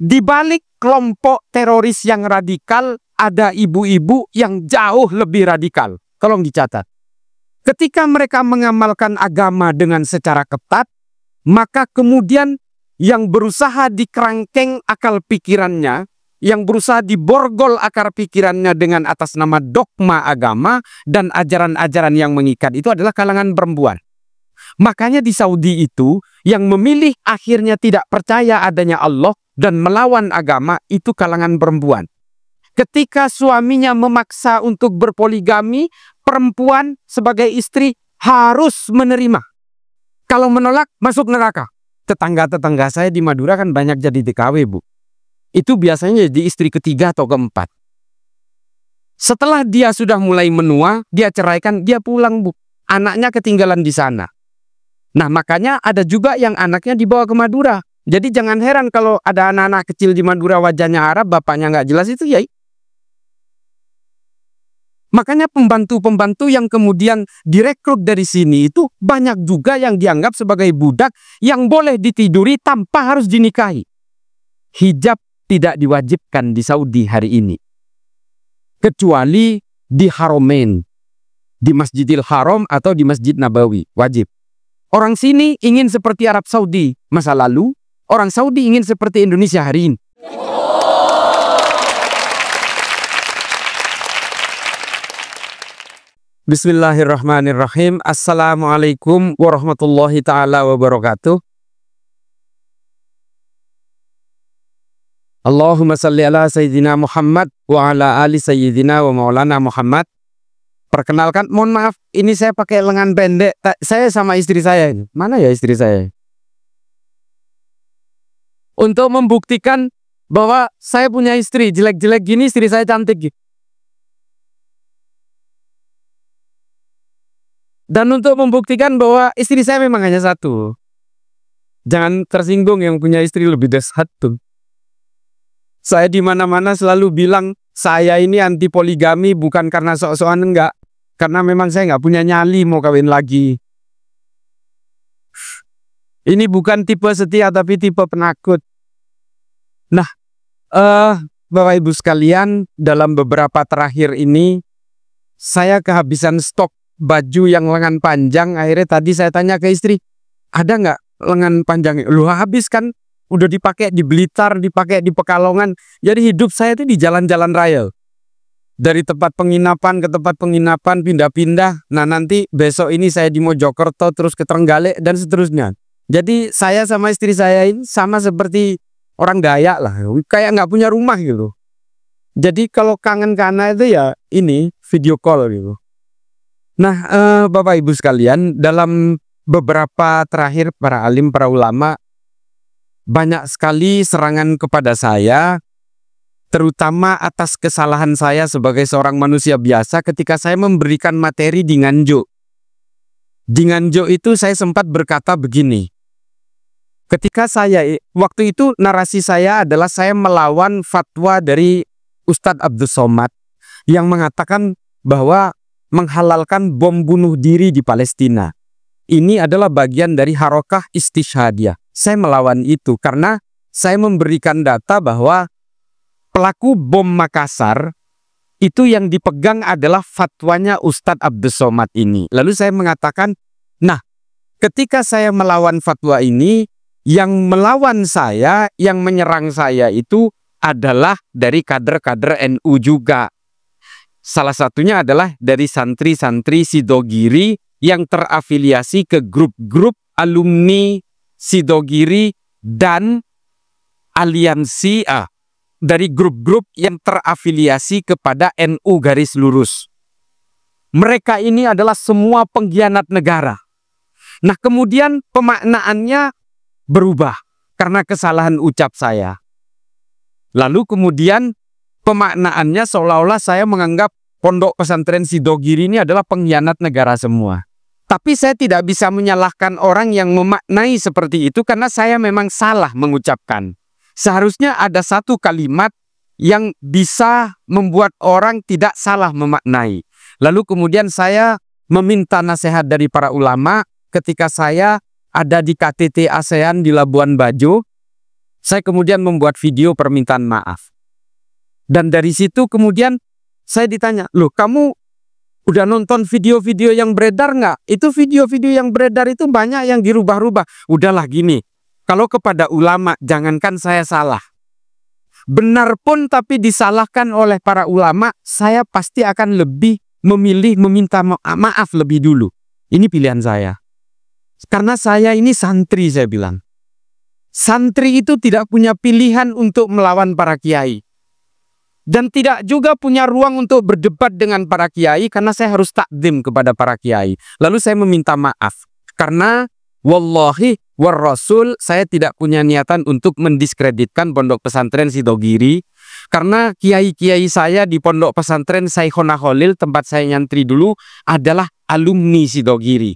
Di balik kelompok teroris yang radikal, ada ibu-ibu yang jauh lebih radikal. Tolong dicatat. Ketika mereka mengamalkan agama dengan secara ketat, maka kemudian yang berusaha dikerangkeng akal pikirannya, yang berusaha diborgol akar pikirannya dengan atas nama dogma agama dan ajaran-ajaran yang mengikat itu adalah kalangan perempuan. Makanya di Saudi itu, yang memilih akhirnya tidak percaya adanya Allah dan melawan agama itu kalangan perempuan. Ketika suaminya memaksa untuk berpoligami, perempuan sebagai istri harus menerima. Kalau menolak, masuk neraka. Tetangga-tetangga saya di Madura kan banyak jadi TKW, Bu. Itu biasanya jadi istri ketiga atau keempat. Setelah dia sudah mulai menua, dia ceraikan, dia pulang, Bu. Anaknya ketinggalan di sana. Nah, makanya ada juga yang anaknya dibawa ke Madura. Jadi jangan heran kalau ada anak-anak kecil di Madura wajahnya Arab, bapaknya nggak jelas, itu ya. Makanya pembantu-pembantu yang kemudian direkrut dari sini itu banyak juga yang dianggap sebagai budak yang boleh ditiduri tanpa harus dinikahi. Hijab tidak diwajibkan di Saudi hari ini. Kecuali di Haramain, di Masjidil Haram atau di Masjid Nabawi, wajib. Orang sini ingin seperti Arab Saudi masa lalu, orang Saudi ingin seperti Indonesia hari ini. Bismillahirrahmanirrahim. Assalamualaikum warahmatullahi ta'ala wabarakatuh. Allahumma salli ala Sayyidina Muhammad wa ala ali Sayyidina wa maulana Muhammad. Perkenalkan, mohon maaf, ini saya pakai lengan pendek. Saya sama istri saya. Mana ya istri saya? Untuk membuktikan bahwa saya punya istri, jelek-jelek gini istri saya cantik. Dan untuk membuktikan bahwa istri saya memang hanya satu. Jangan tersinggung yang punya istri lebih dari satu. Saya di mana-mana selalu bilang, saya ini anti poligami bukan karena sok-sokan, enggak. Karena memang saya nggak punya nyali mau kawin lagi. Ini bukan tipe setia tapi tipe penakut. Nah, Bapak Ibu sekalian, dalam beberapa terakhir ini saya kehabisan stok baju yang lengan panjang. Akhirnya tadi saya tanya ke istri, ada nggak lengan panjang? Lu habis kan, udah dipakai di Blitar, dipakai di Pekalongan. Jadi hidup saya itu di jalan-jalan raya. Dari tempat penginapan ke tempat penginapan, pindah-pindah. Nah, nanti besok ini saya di Mojokerto, terus ke Trenggalek, dan seterusnya. Jadi saya sama istri saya ini sama seperti orang Dayak lah. Kayak nggak punya rumah gitu. Jadi kalau kangen kana itu ya ini, video call gitu. Nah, Bapak Ibu sekalian, dalam beberapa terakhir para alim, para ulama, banyak sekali serangan kepada saya, terutama atas kesalahan saya sebagai seorang manusia biasa ketika saya memberikan materi di Nganjuk. Di Nganjuk itu saya sempat berkata begini. Ketika saya, waktu itu narasi saya adalah saya melawan fatwa dari Ustadz Abdus Somad yang mengatakan bahwa menghalalkan bom bunuh diri di Palestina. Ini adalah bagian dari harokah istishhadiyah. Saya melawan itu karena saya memberikan data bahwa pelaku bom Makassar itu yang dipegang adalah fatwanya Ustadz Abdus Somad ini. Lalu saya mengatakan, nah, ketika saya melawan fatwa ini, yang melawan saya, yang menyerang saya itu adalah dari kader-kader NU juga. Salah satunya adalah dari santri-santri Sidogiri yang terafiliasi ke grup-grup alumni Sidogiri dan aliansi dari grup-grup yang terafiliasi kepada NU garis lurus. Mereka ini adalah semua pengkhianat negara. Nah, kemudian pemaknaannya berubah karena kesalahan ucap saya. Lalu kemudian pemaknaannya seolah-olah saya menganggap pondok pesantren Sidogiri ini adalah pengkhianat negara semua. Tapi saya tidak bisa menyalahkan orang yang memaknai seperti itu karena saya memang salah mengucapkan. Seharusnya ada satu kalimat yang bisa membuat orang tidak salah memaknai. Lalu kemudian saya meminta nasihat dari para ulama ketika saya ada di KTT ASEAN di Labuan Bajo. Saya kemudian membuat video permintaan maaf. Dan dari situ kemudian saya ditanya, loh kamu udah nonton video-video yang beredar nggak? Itu video-video yang beredar itu banyak yang dirubah-rubah. Udahlah gini, kalau kepada ulama jangankan saya salah. Benar pun tapi disalahkan oleh para ulama, saya pasti akan lebih memilih meminta maaf lebih dulu. Ini pilihan saya. Karena saya ini santri, saya bilang. Santri itu tidak punya pilihan untuk melawan para kiai. Dan tidak juga punya ruang untuk berdebat dengan para kiai karena saya harus takdim kepada para kiai. Lalu saya meminta maaf. Karena wallahi war rasul saya tidak punya niatan untuk mendiskreditkan pondok pesantren Sidogiri. Karena kiai-kiai saya di pondok pesantren Syekhona Khalil tempat saya nyantri dulu adalah alumni Sidogiri.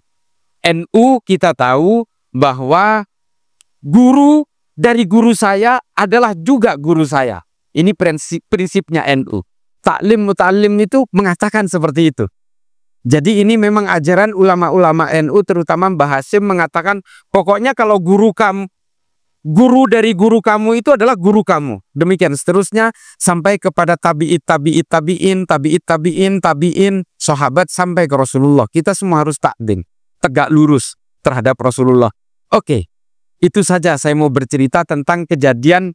NU kita tahu bahwa guru dari guru saya adalah juga guru saya. Ini prinsipnya NU. Taklim muta'allim itu mengatakan seperti itu. Jadi ini memang ajaran ulama-ulama NU, terutama Mbah Hasyim mengatakan pokoknya kalau guru dari guru kamu itu adalah guru kamu. Demikian seterusnya sampai kepada tabi'in, sahabat sampai ke Rasulullah. Kita semua harus takdim, tegak lurus terhadap Rasulullah. Oke. Itu saja saya mau bercerita tentang kejadian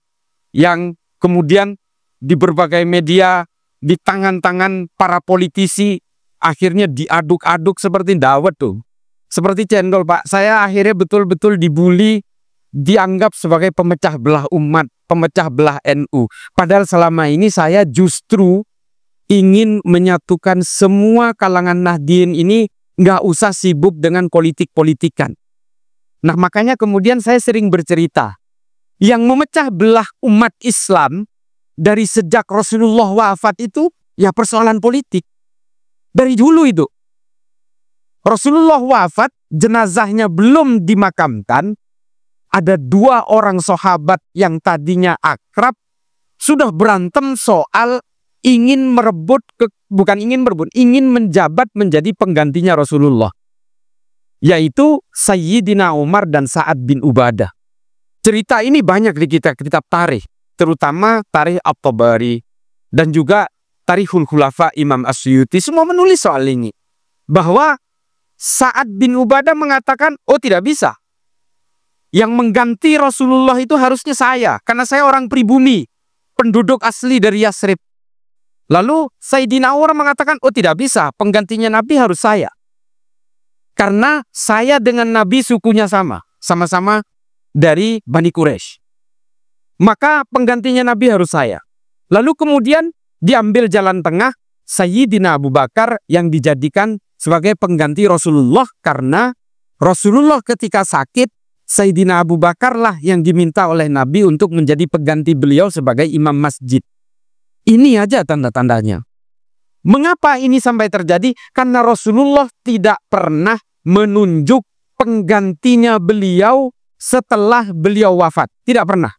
yang kemudian di berbagai media, di tangan-tangan para politisi, akhirnya diaduk-aduk seperti dawet tuh. Seperti cendol, Pak. Saya akhirnya betul-betul dibully, dianggap sebagai pemecah belah umat, pemecah belah NU. Padahal selama ini saya justru ingin menyatukan semua kalangan Nahdien ini, nggak usah sibuk dengan politik-politikan. Nah makanya kemudian saya sering bercerita, yang memecah belah umat Islam dari sejak Rasulullah wafat itu ya persoalan politik. Dari dulu itu. Rasulullah wafat, jenazahnya belum dimakamkan, ada 2 orang sahabat yang tadinya akrab, sudah berantem soal ingin menjabat menjadi penggantinya Rasulullah. Yaitu Sayyidina Umar dan Sa'ad bin Ubadah. Cerita ini banyak di kitab-kitab tarikh, terutama tarikh At-Tabari dan juga Tarikhul Khulafa Imam As-Suyuti, semua menulis soal ini. Bahwa Sa'ad bin Ubadah mengatakan, oh tidak bisa. Yang mengganti Rasulullah itu harusnya saya, karena saya orang pribumi, penduduk asli dari Yasrib. Lalu Sayyidina Umar mengatakan, oh tidak bisa, penggantinya Nabi harus saya. Karena saya dengan Nabi sukunya sama-sama dari Bani Quraisy. Maka penggantinya Nabi harus saya. Lalu kemudian diambil jalan tengah Sayyidina Abu Bakar yang dijadikan sebagai pengganti Rasulullah karena Rasulullah ketika sakit, Sayyidina Abu Bakar lah yang diminta oleh Nabi untuk menjadi pengganti beliau sebagai imam masjid. Ini aja tanda-tandanya. Mengapa ini sampai terjadi? Karena Rasulullah tidak pernah menunjuk penggantinya beliau setelah beliau wafat. Tidak pernah.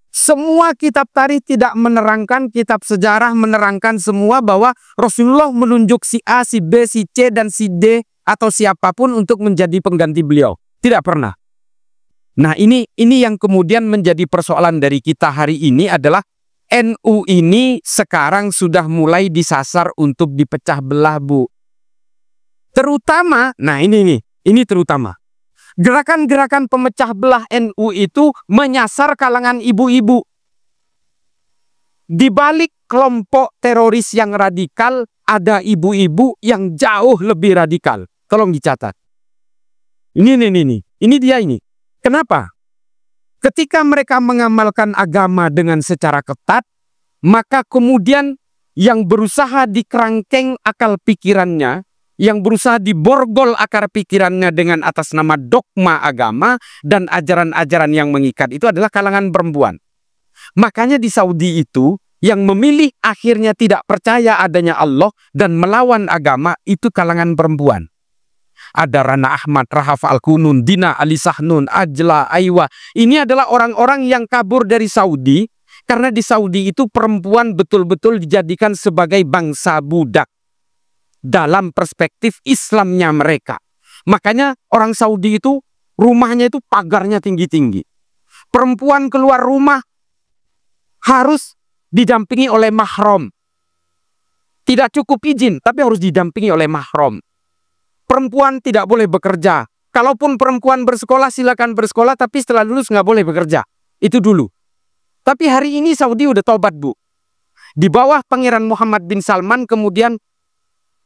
Semua kitab tarikh tidak menerangkan, kitab sejarah menerangkan semua bahwa Rasulullah menunjuk si A, si B, si C, dan si D atau siapapun untuk menjadi pengganti beliau. Tidak pernah. Nah ini yang kemudian menjadi persoalan dari kita hari ini adalah NU ini sekarang sudah mulai disasar untuk dipecah belah, Bu. Terutama, nah ini terutama. Gerakan-gerakan pemecah belah NU itu menyasar kalangan ibu-ibu. Di balik kelompok teroris yang radikal, ada ibu-ibu yang jauh lebih radikal. Tolong dicatat. Ini dia ini. Kenapa? Ketika mereka mengamalkan agama dengan secara ketat, maka kemudian yang berusaha dikerangkeng akal pikirannya, yang berusaha diborgol akar pikirannya dengan atas nama dogma agama dan ajaran-ajaran yang mengikat itu adalah kalangan perempuan. Makanya di Saudi itu, yang memilih akhirnya tidak percaya adanya Allah dan melawan agama itu kalangan perempuan. Ada Rana Ahmad, Rahaf Al-Kunun, Dina Ali Sahnun, Ajla, Aywa. Ini adalah orang-orang yang kabur dari Saudi. Karena di Saudi itu perempuan betul-betul dijadikan sebagai bangsa budak. Dalam perspektif Islamnya mereka. Makanya orang Saudi itu rumahnya itu pagarnya tinggi-tinggi. Perempuan keluar rumah harus didampingi oleh mahram. Tidak cukup izin, tapi harus didampingi oleh mahram. Perempuan tidak boleh bekerja. Kalaupun perempuan bersekolah, silakan bersekolah, tapi setelah lulus nggak boleh bekerja. Itu dulu. Tapi hari ini Saudi udah tobat, Bu. Di bawah Pangeran Muhammad bin Salman kemudian,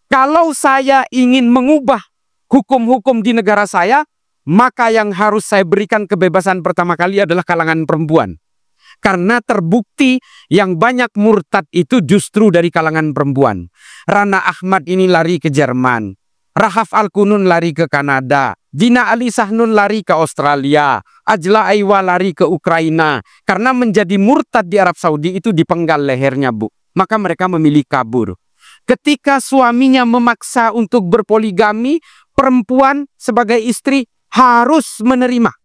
kalau saya ingin mengubah hukum-hukum di negara saya, maka yang harus saya berikan kebebasan pertama kali adalah kalangan perempuan. Karena terbukti yang banyak murtad itu justru dari kalangan perempuan. Rana Ahmad ini lari ke Jerman. Rahaf Al-Kunun lari ke Kanada. Dina Ali Sahnun lari ke Australia. Ajla Aiwa lari ke Ukraina. Karena menjadi murtad di Arab Saudi itu dipenggal lehernya, Bu. Maka mereka memilih kabur. Ketika suaminya memaksa untuk berpoligami, perempuan sebagai istri harus menerima.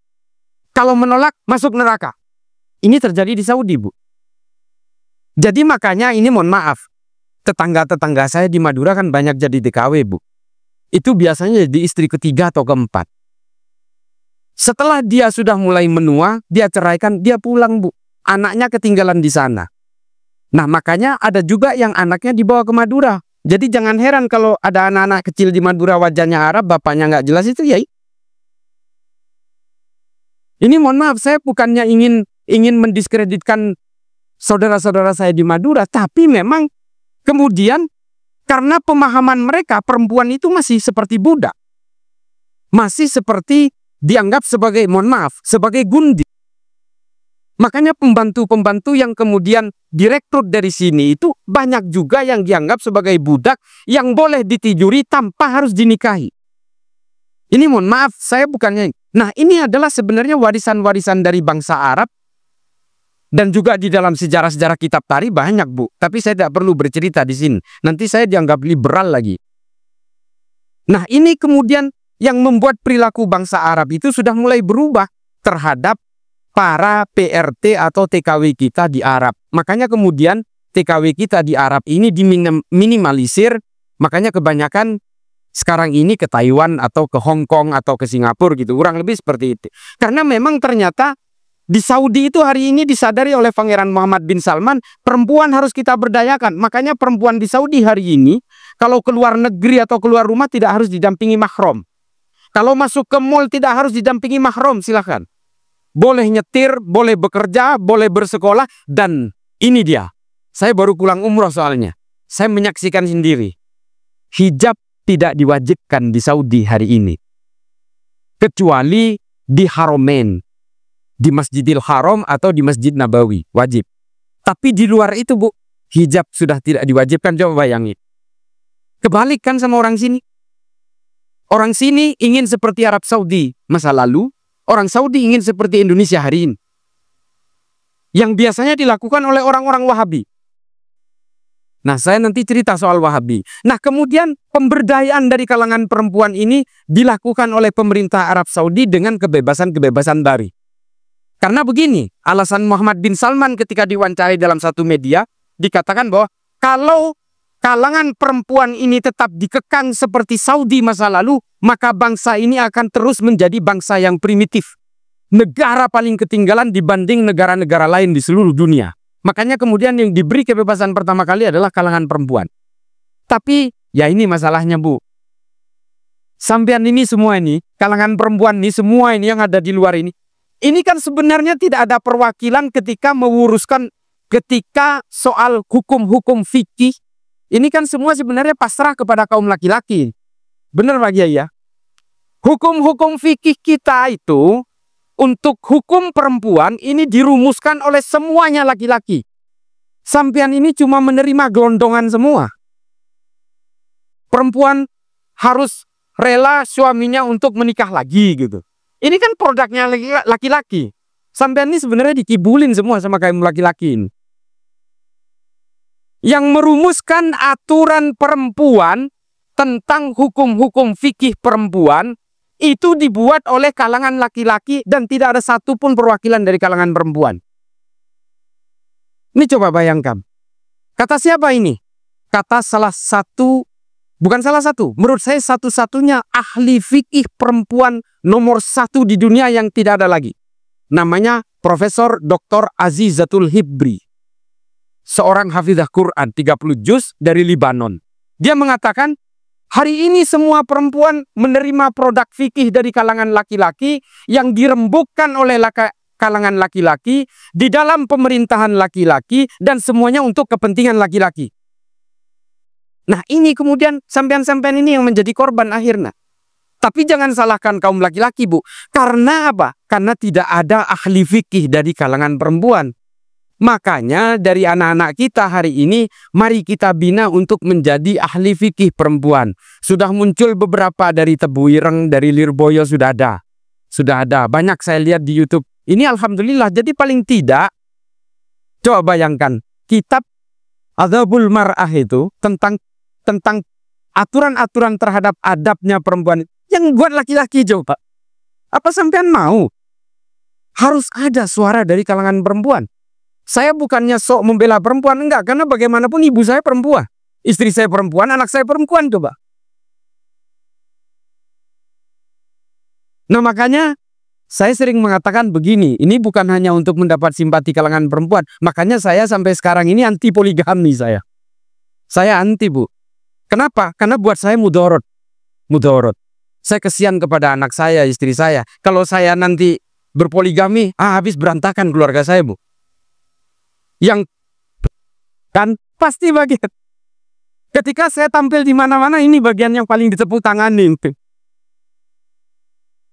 Kalau menolak, masuk neraka. Ini terjadi di Saudi, Bu. Jadi makanya ini mohon maaf. Tetangga-tetangga saya di Madura kan banyak jadi TKW, Bu. Itu biasanya jadi istri ketiga atau keempat. Setelah dia sudah mulai menua, dia ceraikan, dia pulang, Bu. Anaknya ketinggalan di sana. Nah, makanya ada juga yang anaknya dibawa ke Madura. Jadi jangan heran kalau ada anak-anak kecil di Madura wajahnya Arab, bapaknya nggak jelas, itu ya. Ini mohon maaf, saya bukannya ingin mendiskreditkan saudara-saudara saya di Madura, tapi memang kemudian karena pemahaman mereka perempuan itu masih seperti budak. Masih seperti dianggap sebagai, mohon maaf, sebagai gundi. Makanya pembantu-pembantu yang kemudian direkrut dari sini itu banyak juga yang dianggap sebagai budak yang boleh ditijuri tanpa harus dinikahi. Ini mohon maaf, saya bukannya. Nah, ini adalah sebenarnya warisan-warisan dari bangsa Arab. Dan juga di dalam sejarah-sejarah kitab tarikh banyak, Bu. Tapi saya tidak perlu bercerita di sini. Nanti saya dianggap liberal lagi. Nah, ini kemudian yang membuat perilaku bangsa Arab itu sudah mulai berubah terhadap para PRT atau TKW kita di Arab. Makanya kemudian TKW kita di Arab ini diminimalisir. Makanya kebanyakan sekarang ini ke Taiwan atau ke Hong Kong atau ke Singapura gitu. Kurang lebih seperti itu. Karena memang ternyata di Saudi itu hari ini disadari oleh Pangeran Muhammad bin Salman, perempuan harus kita berdayakan. Makanya perempuan di Saudi hari ini, kalau keluar negeri atau keluar rumah tidak harus didampingi mahram. Kalau masuk ke mall tidak harus didampingi mahram, silakan. Boleh nyetir, boleh bekerja, boleh bersekolah. Dan ini dia, saya baru pulang umroh soalnya. Saya menyaksikan sendiri. Hijab tidak diwajibkan di Saudi hari ini. Kecuali di Haramain. Di Masjidil Haram atau di Masjid Nabawi, wajib. Tapi di luar itu, Bu, hijab sudah tidak diwajibkan. Coba bayangin. Kebalik kan sama orang sini. Orang sini ingin seperti Arab Saudi masa lalu, orang Saudi ingin seperti Indonesia hari ini. Yang biasanya dilakukan oleh orang-orang Wahabi. Nah, saya nanti cerita soal Wahabi. Nah, kemudian pemberdayaan dari kalangan perempuan ini dilakukan oleh pemerintah Arab Saudi dengan kebebasan-kebebasan baru. Karena begini, alasan Muhammad bin Salman ketika diwawancarai dalam satu media, dikatakan bahwa kalau kalangan perempuan ini tetap dikekang seperti Saudi masa lalu, maka bangsa ini akan terus menjadi bangsa yang primitif. Negara paling ketinggalan dibanding negara-negara lain di seluruh dunia. Makanya kemudian yang diberi kebebasan pertama kali adalah kalangan perempuan. Tapi, ya ini masalahnya, Bu. Sampean ini semua ini, kalangan perempuan ini, semua ini yang ada di luar ini kan sebenarnya tidak ada perwakilan ketika menguruskan, ketika soal hukum-hukum fikih. Ini kan semua sebenarnya pasrah kepada kaum laki-laki. Benar Pak Kiai ya? Hukum-hukum fikih kita itu, untuk hukum perempuan ini dirumuskan oleh semuanya laki-laki. Sampean ini cuma menerima gelondongan semua. Perempuan harus rela suaminya untuk menikah lagi gitu. Ini kan produknya laki-laki. Sampean ini sebenarnya dikibulin semua sama kaum laki-laki ini. Yang merumuskan aturan perempuan tentang hukum-hukum fikih perempuan itu dibuat oleh kalangan laki-laki dan tidak ada satupun perwakilan dari kalangan perempuan. Ini coba bayangkan. Kata siapa ini? Kata salah satu, bukan salah satu, menurut saya satu-satunya ahli fikih perempuan nomor 1 di dunia yang tidak ada lagi. namanya Profesor Dr. Azizatul Hibri. Seorang hafizah Quran 30 juz dari Libanon. Dia mengatakan, hari ini semua perempuan menerima produk fikih dari kalangan laki-laki yang dirembukkan oleh kalangan laki-laki di dalam pemerintahan laki-laki dan semuanya untuk kepentingan laki-laki. Nah, ini kemudian sampean-sampean ini yang menjadi korban akhirnya. Tapi jangan salahkan kaum laki-laki, Bu. Karena apa? Karena tidak ada ahli fikih dari kalangan perempuan. Makanya dari anak-anak kita hari ini, mari kita bina untuk menjadi ahli fikih perempuan. Sudah muncul beberapa dari Tebu Ireng, dari Lirboyo sudah ada. Sudah ada, banyak saya lihat di YouTube. Ini alhamdulillah, jadi paling tidak, coba bayangkan, kitab Adzabul Mar'ah itu tentang aturan-aturan terhadap adabnya perempuan. Yang buat laki-laki coba. Apa sampean mau? Harus ada suara dari kalangan perempuan. Saya bukannya sok membela perempuan, enggak. Karena bagaimanapun ibu saya perempuan. Istri saya perempuan, anak saya perempuan coba. Nah makanya, saya sering mengatakan begini. Ini bukan hanya untuk mendapat simpati kalangan perempuan. Makanya saya sampai sekarang ini anti poligami saya. Saya anti, Bu. Kenapa? Karena buat saya mudorot. Mudorot. Saya kesian kepada anak saya, istri saya. Kalau saya nanti berpoligami, habis berantakan keluarga saya, Bu. Yang kan pasti bagian. Ketika saya tampil di mana-mana, ini bagian yang paling ditepuk tanganin.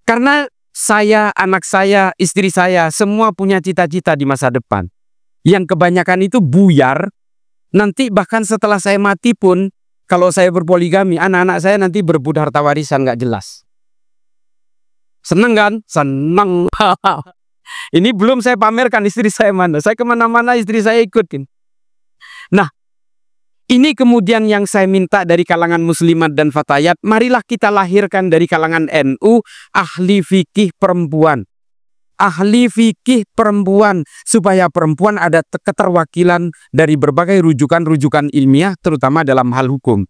Karena saya, anak saya, istri saya, semua punya cita-cita di masa depan. Yang kebanyakan itu buyar. Nanti bahkan setelah saya mati pun, kalau saya berpoligami, anak-anak saya nanti berebut harta warisan nggak jelas. Seneng kan? Seneng. Ini belum saya pamerkan istri saya mana. Saya kemana-mana istri saya ikutin. Nah, ini kemudian yang saya minta dari kalangan muslimat dan fatayat. Marilah kita lahirkan dari kalangan NU ahli fikih perempuan. Ahli fikih perempuan. Supaya perempuan ada keterwakilan dari berbagai rujukan-rujukan ilmiah terutama dalam hal hukum.